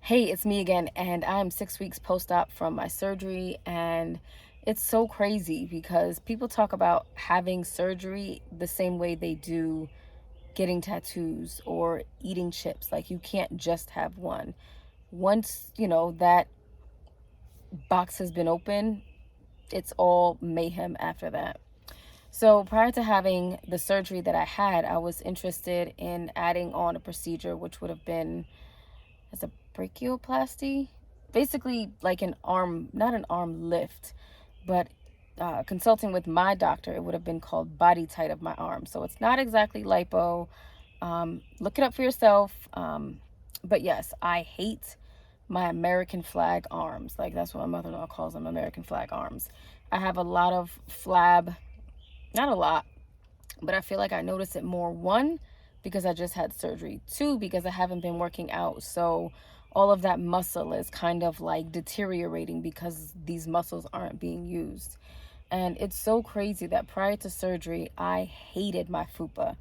Hey, it's me again, and I'm 6 weeks post-op from my surgery, and it's so crazy because people talk about having surgery the same way they do getting tattoos or eating chips. Like you can't just have one. Once, that box has been open, it's all mayhem after that. So prior to having the surgery that I had, I was interested in adding on a procedure which would have been as a brachioplasty, basically like an arm, not an arm lift, but consulting with my doctor, it would have been called body tight of my arm. So it's not exactly lipo. Look it up for yourself. But yes, I hate my American flag arms. Like that's what my mother-in-law calls them, American flag arms. I have a lot of flab, not a lot, but I feel like I notice it more. One, because I just had surgery. Two, because I haven't been working out. So all of that muscle is kind of like deteriorating because these muscles aren't being used. And it's so crazy that prior to surgery, I hated my fupa,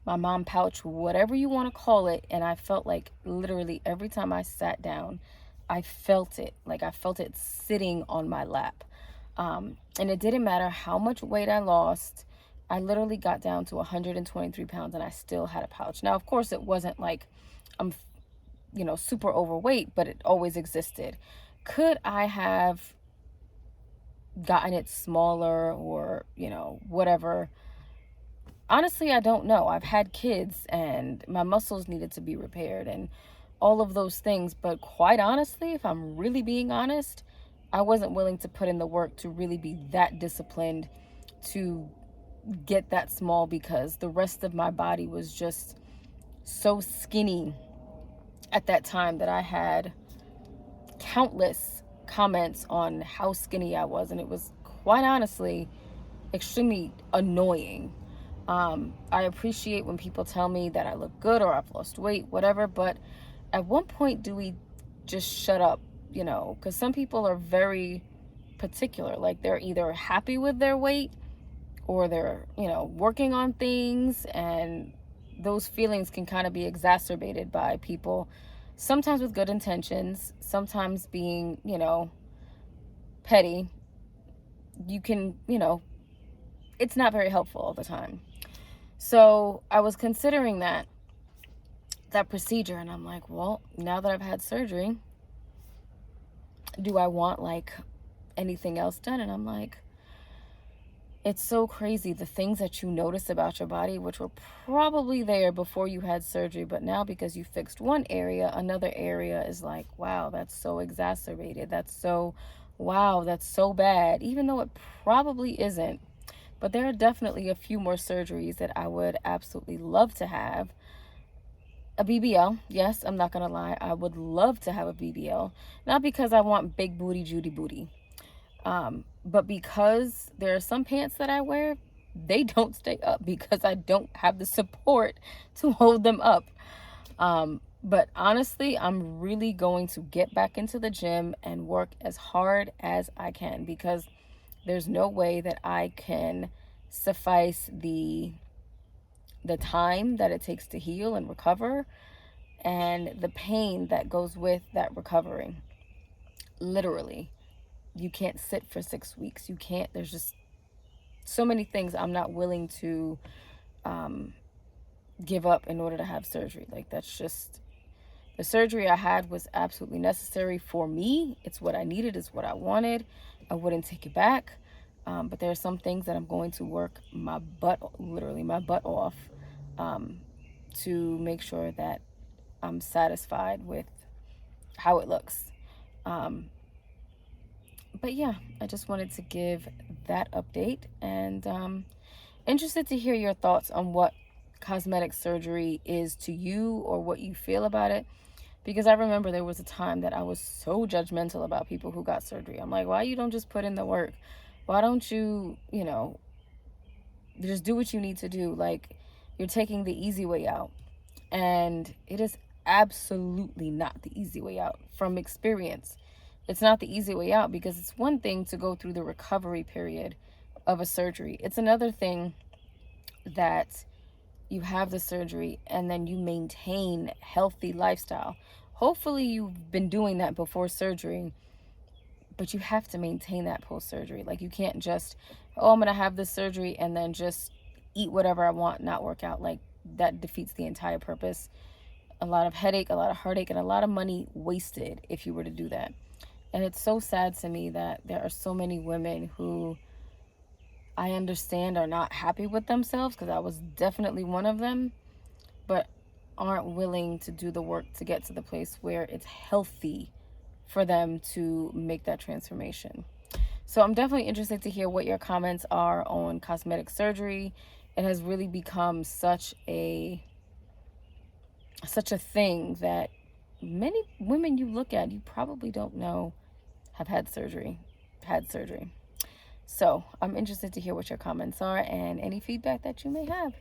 my mom pouch, whatever you want to call it. And I felt like literally every time I sat down, I felt it. Like I felt it sitting on my lap. And it didn't matter how much weight I lost. I literally got down to 123 pounds and I still had a pouch. Now, of course, it wasn't like I'm, super overweight, but it always existed. Could I have gotten it smaller or, whatever? Honestly, I don't know. I've had kids and my muscles needed to be repaired and all of those things. But quite honestly, if I'm really being honest, I wasn't willing to put in the work to really be that disciplined to get that small because the rest of my body was just so skinny at that time that I had countless comments on how skinny I was. And it was quite honestly extremely annoying. I appreciate when people tell me that I look good or I've lost weight, whatever, but at one point do we just shut up, because some people are very particular. Like they're either happy with their weight or they're, working on things, and those feelings can kind of be exacerbated by people, sometimes with good intentions, sometimes being, petty. You can, it's not very helpful all the time. So I was considering that procedure, and I'm like, well, now that I've had surgery, do I want like anything else done? And I'm like, it's so crazy the things that you notice about your body, which were probably there before you had surgery, but now because you fixed one area, another area is like, wow, that's so exacerbated. Wow, that's so bad, even though it probably isn't. But there are definitely a few more surgeries that I would absolutely love to have. A BBL, yes, I'm not gonna lie. I would love to have a BBL. Not because I want big booty, Judy booty. But because there are some pants that I wear, they don't stay up because I don't have the support to hold them up. But honestly, I'm really going to get back into the gym and work as hard as I can because there's no way that I can suffice the time that it takes to heal and recover and the pain that goes with that recovery. Literally, you can't sit for 6 weeks. You can't, there's just so many things I'm not willing to um, give up in order to have surgery. Like, that's just the surgery I had was absolutely necessary for me. It's what I needed, it's what I wanted. I wouldn't take it back. But there are some things that I'm going to work my butt, literally my butt off, um, to make sure that I'm satisfied with how it looks. Um, but yeah, I just wanted to give that update, and interested to hear your thoughts on what cosmetic surgery is to you or what you feel about it. Because I remember there was a time that I was so judgmental about people who got surgery. I'm like, why you don't just put in the work? Why don't you, just do what you need to do? Like, you're taking the easy way out. And it is absolutely not the easy way out from experience. It's not the easy way out because it's one thing to go through the recovery period of a surgery. It's another thing that you have the surgery and then you maintain healthy lifestyle, Hopefully you've been doing that before surgery, but you have to maintain that post surgery. Like, you can't just, oh, I'm gonna have this surgery and then just eat whatever I want, not work out. Like, that defeats the entire purpose. A lot of headache, a lot of heartache, and a lot of money wasted if you were to do that. And it's so sad to me that there are so many women who I understand are not happy with themselves, because I was definitely one of them, but aren't willing to do the work to get to the place where it's healthy for them to make that transformation. So I'm definitely interested to hear what your comments are on cosmetic surgery. It has really become such a thing that many women you look at, you probably don't know have had surgery. So I'm interested to hear what your comments are and any feedback that you may have.